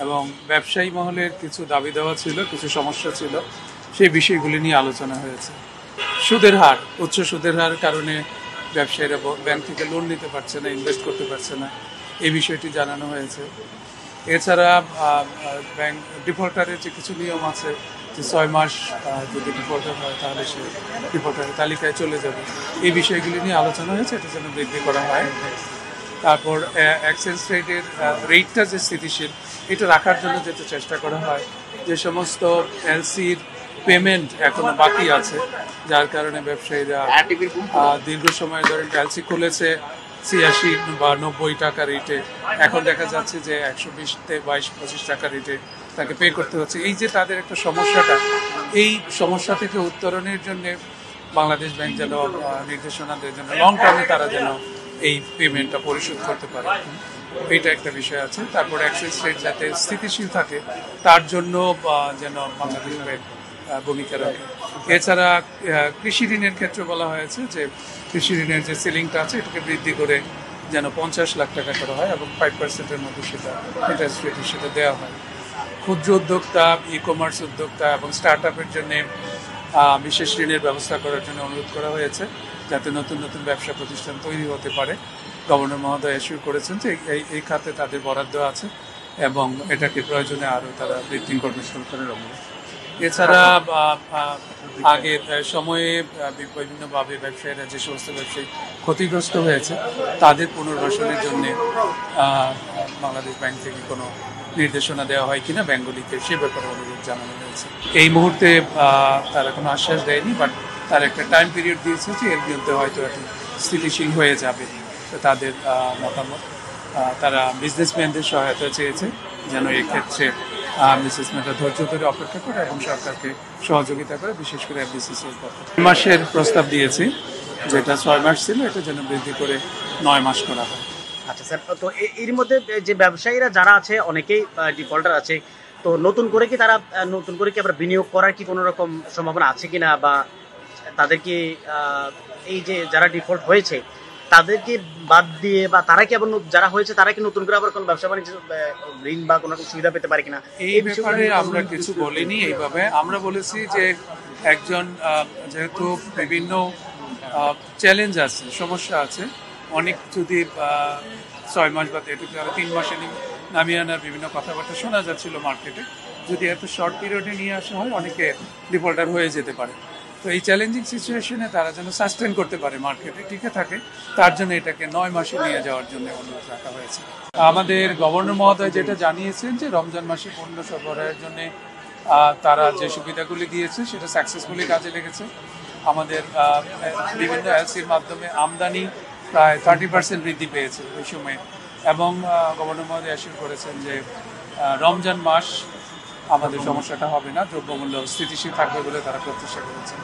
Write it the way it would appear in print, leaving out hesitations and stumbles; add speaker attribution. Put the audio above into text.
Speaker 1: এবং ব্যবসায়ী মহলের কিছু দাবি দেওয়া ছিল, কিছু সমস্যা ছিল, সেই বিষয়গুলি নিয়ে আলোচনা হয়েছে। সুদের হার, উচ্চ সুদের হার কারণে ব্যবসায়ীরা ব্যাংক থেকে লোন নিতে পারছে না, ইনভেস্ট করতে পারছে না, এই বিষয়টি জানানো হয়েছে। এছাড়া ব্যাংক ডিফল্টারের যে কিছু নিয়ম আছে, যে 6 মাস যদি ডিফল্টার হয় তাহলে সে ডিফল্টারের তালিকায় চলে যাবে, এই বিষয়গুলি নিয়ে আলোচনা হয়েছে, এটা যেন বৃদ্ধি করা হয়। তারপর এক্সচেঞ্জ রেটটা যে স্থিতিশীল, এটা রাখার জন্য যেটা চেষ্টা করা হয়, যে সমস্ত এলসির পেমেন্ট এখনো বাকি আছে, যার কারণে ব্যবসায়ীরা দীর্ঘ সময় ধরে এলসি খুলেছে ৮৬ বা ৯০ টাকা রেটে, এখন দেখা যাচ্ছে যে ১২০-২২-২৫ টাকা রেটে তাকে পে করতে হচ্ছে। এই যে তাদের একটা সমস্যাটা, এই সমস্যা থেকে উত্তরণের জন্য বাংলাদেশ ব্যাংক যেন নির্দেশনা দেয়, যেন লং টার্মে তারা যেন এই পেমেন্টটা পরিশোধ করতে পারে, এইটা একটা বিষয় আছে। তারপর এক্সচেঞ্জ রেট যাতে স্থিতিশীল থাকে তার জন্য যেন বাংলাদেশ ব্যাংক ভূমিকা রাখে। এছাড়া কৃষি ঋণের ক্ষেত্রে বলা হয়েছে যে কৃষি ঋণের যে সিলিংটা আছে এটাকে বৃদ্ধি করে যেন ৫০ লাখ টাকা করা হয় এবং 5%-এর মধ্যে সেটা ইন্টারেস্ট রেট সেটা দেওয়া হয়। ক্ষুদ্র উদ্যোক্তা, ই কমার্স উদ্যোক্তা এবং স্টার্ট আপের জন্য বিশেষ ঋণের ব্যবস্থা করার জন্য অনুরোধ করা হয়েছে, যাতে নতুন নতুন ব্যবসা প্রতিষ্ঠান তৈরি হতে পারে। গভর্নর মহোদয় এসিউর করেছেন যে এই খাতে তাদের বরাদ্দ আছে এবং এটাকে প্রয়োজনে আরও তারা বৃদ্ধি করবে সরকারের অবদান। এছাড়া আগের সময়ে বিভিন্নভাবে ব্যবসায়ীরা যে সমস্ত ব্যবসায়ী ক্ষতিগ্রস্ত হয়েছে তাদের পুনর্বাসনের জন্য বাংলাদেশ ব্যাংক থেকে কোনো নির্দেশনা দেওয়া হয় কিনা ব্যাংকগুলিকে, সে ব্যাপারে অনুরোধ জানানো হয়েছে। এই মুহূর্তে তারা কোনো আশ্বাস দেয়নি, বাট তারা একটা টাইম পিরিয়ড দিয়েছে যে এর বিরুদ্ধে হয়তো একটু স্থিতিশীল হয়ে যাবে। তো তাদের মতামত, তারা বিজনেসম্যানদের সহায়তা চেয়েছে যেন এক্ষেত্রে বিজনেসম্যানরা ধৈর্য ধরে অপেক্ষা করে এবং সরকারকে সহযোগিতা করে, বিশেষ করে এফডিসিসির পক্ষে 2 মাসের প্রস্তাব দিয়েছি, যেটা 6 মাস ছিল এটা যেন বৃদ্ধি করে 9 মাস করা হয়।
Speaker 2: আচ্ছা স্যার, তো এর মধ্যে যে ব্যবসায়ীরা যারা আছে অনেকেই ডিফল্টার আছে, তো নতুন করে কি আবার বিনিয়োগ করার কি কোনো রকম সম্ভাবনা আছে কিনা, বা তাদেরকে এই যে যারা ডিফল্ট হয়েছে তাদেরকে বাদ দিয়ে, বা তারা কি আবার যারা হয়েছে তারা কি নতুন করে আবার কোনো ব্যবসা বাণিজ্য ঋণ বা কোনো রকম সুবিধা পেতে পারে কিনা,
Speaker 1: এই ব্যাপারে আমরা কিছু বলিনি। এইভাবে আমরা বলেছি যে একজন যেহেতু বিভিন্ন চ্যালেঞ্জ আছে, সমস্যা আছে, অনেক যদি 6 মাস বা 3 মাসে নামিয়ে আনার বিভিন্ন কথাবার্তা শোনা যাচ্ছিল মার্কেটে, যদি এত শর্ট পিরিয়ডে নিয়ে আসা হয় অনেকে ডিফল্টার হয়ে যেতে পারে। তো এই চ্যালেঞ্জিং সিচুয়েশনে তারা যেন সাস্টেন করতে পারে, মার্কেটে টিকে থাকে, তার জন্য এটাকে 9 মাসে নিয়ে যাওয়ার জন্য অনুরোধ রাখা হয়েছে। আমাদের গভর্নর মহোদয় যেটা জানিয়েছেন যে রমজান মাসে পণ্য সরবরাহের জন্য তারা যে সুবিধাগুলি দিয়েছে সেটা সাকসেসফুলি কাজে লেগেছে। আমাদের বিভিন্ন এলসির মাধ্যমে আমদানি প্রায় 30% বৃদ্ধি পেয়েছে ওই সময়ে, এবং গভর্নর মহোদয় অ্যাসিওর করেছেন যে রমজান মাস আমাদের সমস্যাটা হবে না, দ্রব্যমূল্য স্থিতিশীল থাকবে বলে তারা প্রত্যাশা করেছেন।